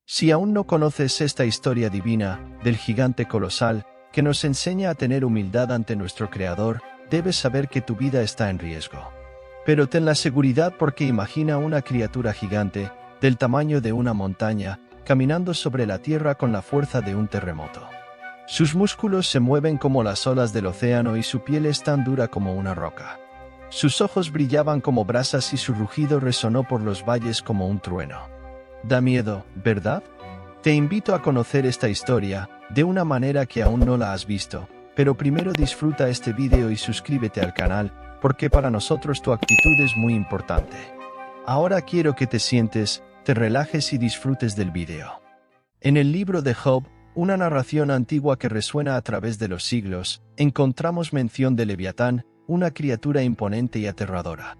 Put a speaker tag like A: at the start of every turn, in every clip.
A: Si aún no conoces esta historia divina, del gigante colosal, que nos enseña a tener humildad ante nuestro Creador, debes saber que tu vida está en riesgo. Pero ten la seguridad porque imagina una criatura gigante, del tamaño de una montaña, caminando sobre la tierra con la fuerza de un terremoto. Sus músculos se mueven como las olas del océano y su piel es tan dura como una roca. Sus ojos brillaban como brasas y su rugido resonó por los valles como un trueno. Da miedo, ¿verdad? Te invito a conocer esta historia, de una manera que aún no la has visto, pero primero disfruta este video y suscríbete al canal, porque para nosotros tu actitud es muy importante. Ahora quiero que te sientes, te relajes y disfrutes del video. En el libro de Job, una narración antigua que resuena a través de los siglos, encontramos mención de Leviatán, una criatura imponente y aterradora.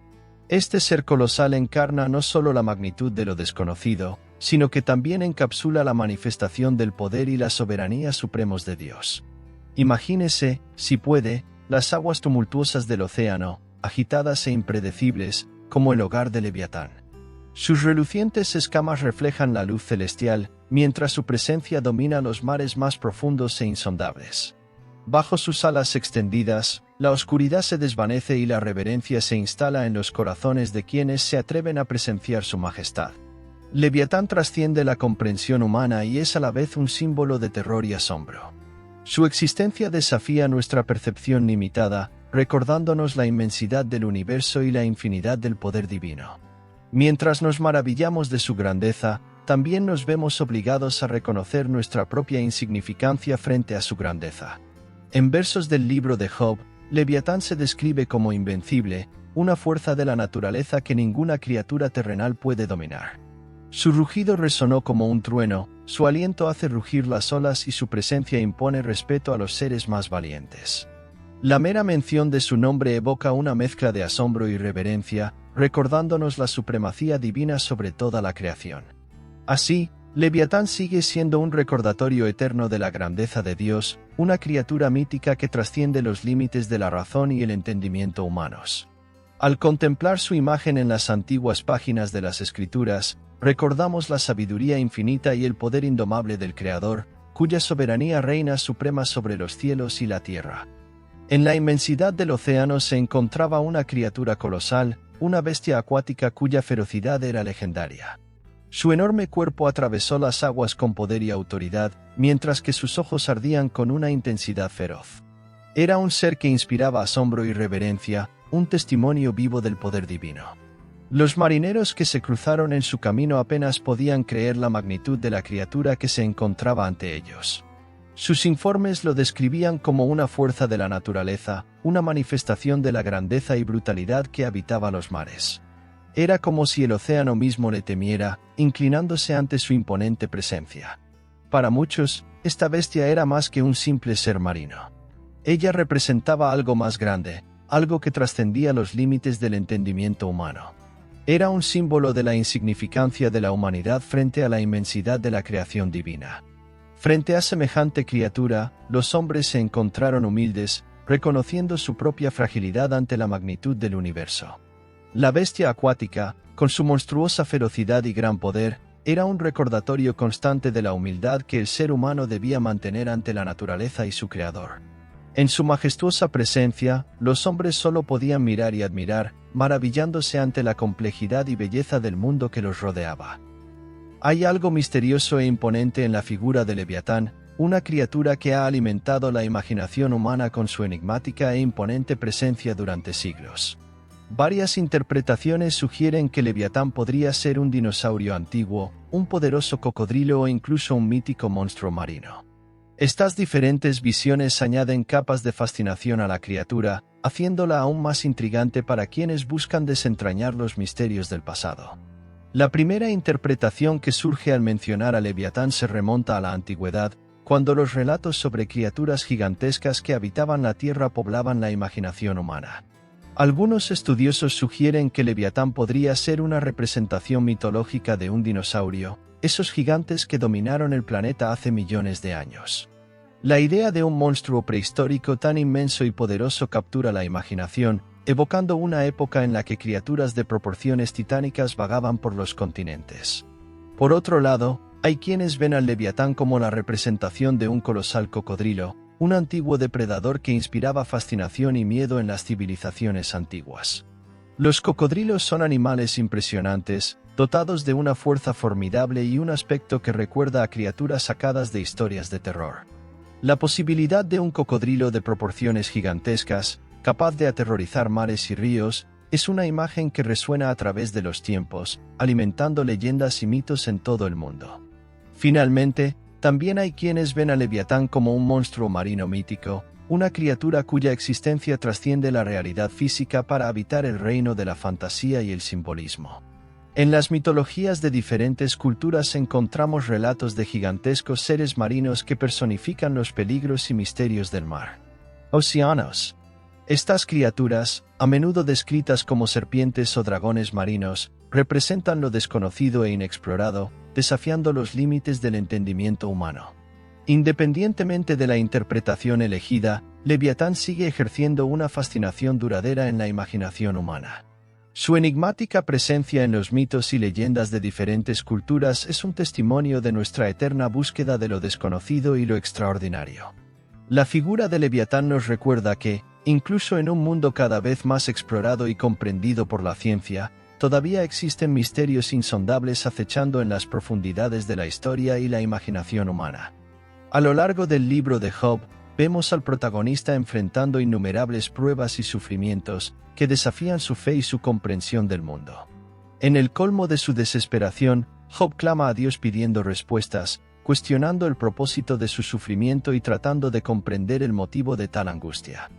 A: Este ser colosal encarna no solo la magnitud de lo desconocido, sino que también encapsula la manifestación del poder y la soberanía supremos de Dios. Imagínese, si puede, las aguas tumultuosas del océano, agitadas e impredecibles, como el hogar de Leviatán. Sus relucientes escamas reflejan la luz celestial, mientras su presencia domina los mares más profundos e insondables. Bajo sus alas extendidas, la oscuridad se desvanece y la reverencia se instala en los corazones de quienes se atreven a presenciar su majestad. Leviatán trasciende la comprensión humana y es a la vez un símbolo de terror y asombro. Su existencia desafía nuestra percepción limitada, recordándonos la inmensidad del universo y la infinidad del poder divino. Mientras nos maravillamos de su grandeza, también nos vemos obligados a reconocer nuestra propia insignificancia frente a su grandeza. En versos del libro de Job, Leviatán se describe como invencible, una fuerza de la naturaleza que ninguna criatura terrenal puede dominar. Su rugido resonó como un trueno, su aliento hace rugir las olas y su presencia impone respeto a los seres más valientes. La mera mención de su nombre evoca una mezcla de asombro y reverencia, recordándonos la supremacía divina sobre toda la creación. Así, Leviatán sigue siendo un recordatorio eterno de la grandeza de Dios, una criatura mítica que trasciende los límites de la razón y el entendimiento humanos. Al contemplar su imagen en las antiguas páginas de las Escrituras, recordamos la sabiduría infinita y el poder indomable del Creador, cuya soberanía reina suprema sobre los cielos y la tierra. En la inmensidad del océano se encontraba una criatura colosal, una bestia acuática cuya ferocidad era legendaria. Su enorme cuerpo atravesó las aguas con poder y autoridad, mientras que sus ojos ardían con una intensidad feroz. Era un ser que inspiraba asombro y reverencia, un testimonio vivo del poder divino. Los marineros que se cruzaron en su camino apenas podían creer la magnitud de la criatura que se encontraba ante ellos. Sus informes lo describían como una fuerza de la naturaleza, una manifestación de la grandeza y brutalidad que habitaba los mares. Era como si el océano mismo le temiera, inclinándose ante su imponente presencia. Para muchos, esta bestia era más que un simple ser marino. Ella representaba algo más grande, algo que trascendía los límites del entendimiento humano. Era un símbolo de la insignificancia de la humanidad frente a la inmensidad de la creación divina. Frente a semejante criatura, los hombres se encontraron humildes, reconociendo su propia fragilidad ante la magnitud del universo. La bestia acuática, con su monstruosa ferocidad y gran poder, era un recordatorio constante de la humildad que el ser humano debía mantener ante la naturaleza y su creador. En su majestuosa presencia, los hombres solo podían mirar y admirar, maravillándose ante la complejidad y belleza del mundo que los rodeaba. Hay algo misterioso e imponente en la figura de Leviatán, una criatura que ha alimentado la imaginación humana con su enigmática e imponente presencia durante siglos. Varias interpretaciones sugieren que Leviatán podría ser un dinosaurio antiguo, un poderoso cocodrilo o incluso un mítico monstruo marino. Estas diferentes visiones añaden capas de fascinación a la criatura, haciéndola aún más intrigante para quienes buscan desentrañar los misterios del pasado. La primera interpretación que surge al mencionar a Leviatán se remonta a la antigüedad, cuando los relatos sobre criaturas gigantescas que habitaban la tierra poblaban la imaginación humana. Algunos estudiosos sugieren que Leviatán podría ser una representación mitológica de un dinosaurio, esos gigantes que dominaron el planeta hace millones de años. La idea de un monstruo prehistórico tan inmenso y poderoso captura la imaginación, evocando una época en la que criaturas de proporciones titánicas vagaban por los continentes. Por otro lado, Hay quienes ven al Leviatán como la representación de un colosal cocodrilo, un antiguo depredador que inspiraba fascinación y miedo en las civilizaciones antiguas. Los cocodrilos son animales impresionantes, dotados de una fuerza formidable y un aspecto que recuerda a criaturas sacadas de historias de terror. La posibilidad de un cocodrilo de proporciones gigantescas, capaz de aterrorizar mares y ríos, es una imagen que resuena a través de los tiempos, alimentando leyendas y mitos en todo el mundo. Finalmente, también hay quienes ven a Leviatán como un monstruo marino mítico, una criatura cuya existencia trasciende la realidad física para habitar el reino de la fantasía y el simbolismo. En las mitologías de diferentes culturas encontramos relatos de gigantescos seres marinos que personifican los peligros y misterios del mar. Océanos. Estas criaturas, a menudo descritas como serpientes o dragones marinos, representan lo desconocido e inexplorado, desafiando los límites del entendimiento humano. Independientemente de la interpretación elegida, Leviatán sigue ejerciendo una fascinación duradera en la imaginación humana. Su enigmática presencia en los mitos y leyendas de diferentes culturas es un testimonio de nuestra eterna búsqueda de lo desconocido y lo extraordinario. La figura de Leviatán nos recuerda que, incluso en un mundo cada vez más explorado y comprendido por la ciencia, todavía existen misterios insondables acechando en las profundidades de la historia y la imaginación humana. A lo largo del libro de Job, vemos al protagonista enfrentando innumerables pruebas y sufrimientos que desafían su fe y su comprensión del mundo. En el colmo de su desesperación, Job clama a Dios pidiendo respuestas, cuestionando el propósito de su sufrimiento y tratando de comprender el motivo de tal angustia.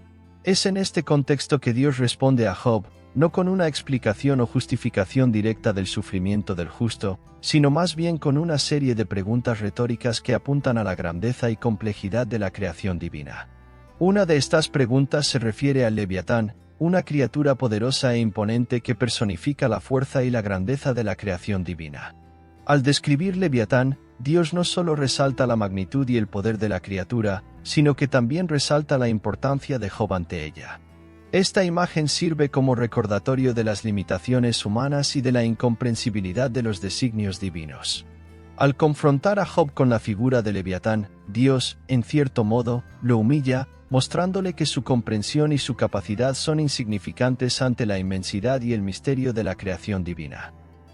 A: Es en este contexto que Dios responde a Job, no con una explicación o justificación directa del sufrimiento del justo, sino más bien con una serie de preguntas retóricas que apuntan a la grandeza y complejidad de la creación divina. Una de estas preguntas se refiere al Leviatán, una criatura poderosa e imponente que personifica la fuerza y la grandeza de la creación divina. Al describir Leviatán, Dios no solo resalta la magnitud y el poder de la criatura, sino que también resalta la importancia de Job ante ella. Esta imagen sirve como recordatorio de las limitaciones humanas y de la incomprensibilidad de los designios divinos. Al confrontar a Job con la figura de Leviatán, Dios, en cierto modo, lo humilla, mostrándole que su comprensión y su capacidad son insignificantes ante la inmensidad y el misterio de la creación divina.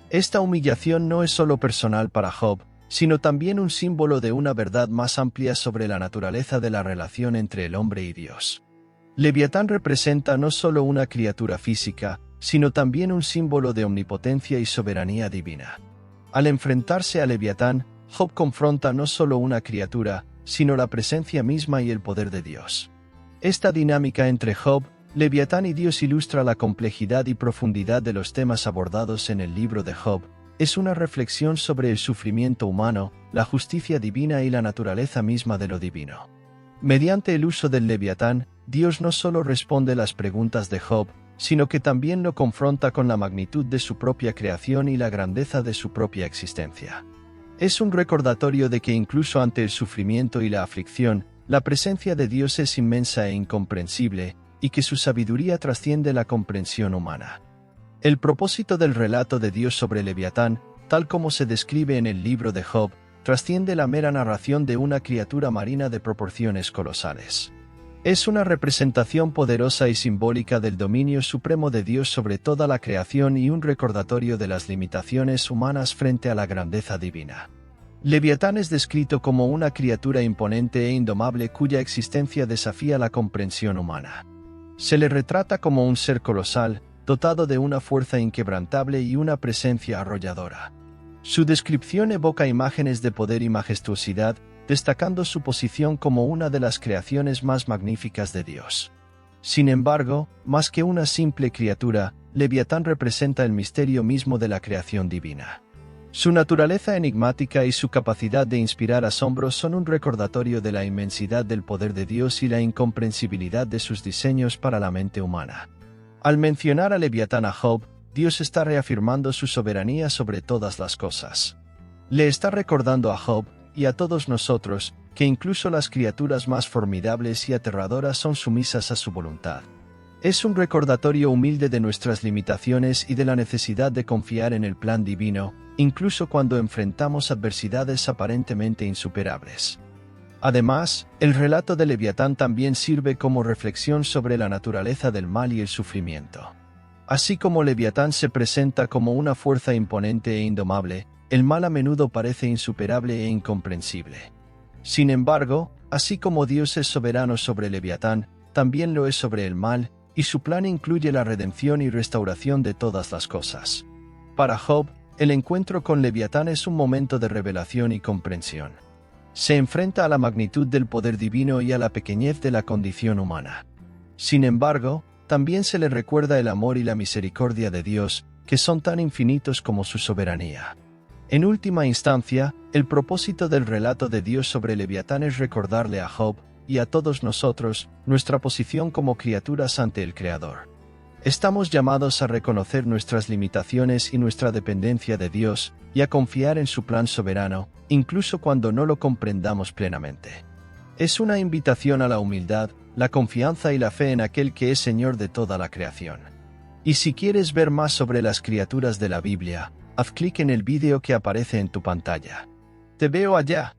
A: Esta humillación no es solo personal para Job, sino también un símbolo de una verdad más amplia sobre la naturaleza de la relación entre el hombre y Dios. Leviatán representa no solo una criatura física, sino también un símbolo de omnipotencia y soberanía divina. Al enfrentarse a Leviatán, Job confronta no solo una criatura, sino la presencia misma y el poder de Dios. Esta dinámica entre Job, Leviatán y Dios ilustra la complejidad y profundidad de los temas abordados en el libro de Job. Es una reflexión sobre el sufrimiento humano, la justicia divina y la naturaleza misma de lo divino. Mediante el uso del Leviatán, Dios no solo responde las preguntas de Job, sino que también lo confronta con la magnitud de su propia creación y la grandeza de su propia existencia. Es un recordatorio de que incluso ante el sufrimiento y la aflicción, la presencia de Dios es inmensa e incomprensible, y que su sabiduría trasciende la comprensión humana. El propósito del relato de Dios sobre Leviatán, tal como se describe en el libro de Job, trasciende la mera narración de una criatura marina de proporciones colosales. Es una representación poderosa y simbólica del dominio supremo de Dios sobre toda la creación y un recordatorio de las limitaciones humanas frente a la grandeza divina. Leviatán es descrito como una criatura imponente e indomable cuya existencia desafía la comprensión humana. Se le retrata como un ser colosal, dotado de una fuerza inquebrantable y una presencia arrolladora. Su descripción evoca imágenes de poder y majestuosidad, destacando su posición como una de las creaciones más magníficas de Dios. Sin embargo, más que una simple criatura, Leviatán representa el misterio mismo de la creación divina. Su naturaleza enigmática y su capacidad de inspirar asombro son un recordatorio de la inmensidad del poder de Dios y la incomprensibilidad de sus diseños para la mente humana. Al mencionar a Leviatán a Job, Dios está reafirmando su soberanía sobre todas las cosas. Le está recordando a Job, y a todos nosotros, que incluso las criaturas más formidables y aterradoras son sumisas a su voluntad. Es un recordatorio humilde de nuestras limitaciones y de la necesidad de confiar en el plan divino, incluso cuando enfrentamos adversidades aparentemente insuperables. Además, el relato de Leviatán también sirve como reflexión sobre la naturaleza del mal y el sufrimiento. Así como Leviatán se presenta como una fuerza imponente e indomable, el mal a menudo parece insuperable e incomprensible. Sin embargo, así como Dios es soberano sobre Leviatán, también lo es sobre el mal, y su plan incluye la redención y restauración de todas las cosas. Para Job, el encuentro con Leviatán es un momento de revelación y comprensión. Se enfrenta a la magnitud del poder divino y a la pequeñez de la condición humana. Sin embargo, también se le recuerda el amor y la misericordia de Dios, que son tan infinitos como su soberanía. En última instancia, el propósito del relato de Dios sobre Leviatán es recordarle a Job, y a todos nosotros, nuestra posición como criaturas ante el Creador. Estamos llamados a reconocer nuestras limitaciones y nuestra dependencia de Dios, y a confiar en su plan soberano, incluso cuando no lo comprendamos plenamente. Es una invitación a la humildad, la confianza y la fe en aquel que es Señor de toda la creación. Y si quieres ver más sobre las criaturas de la Biblia, haz clic en el vídeo que aparece en tu pantalla. Te veo allá.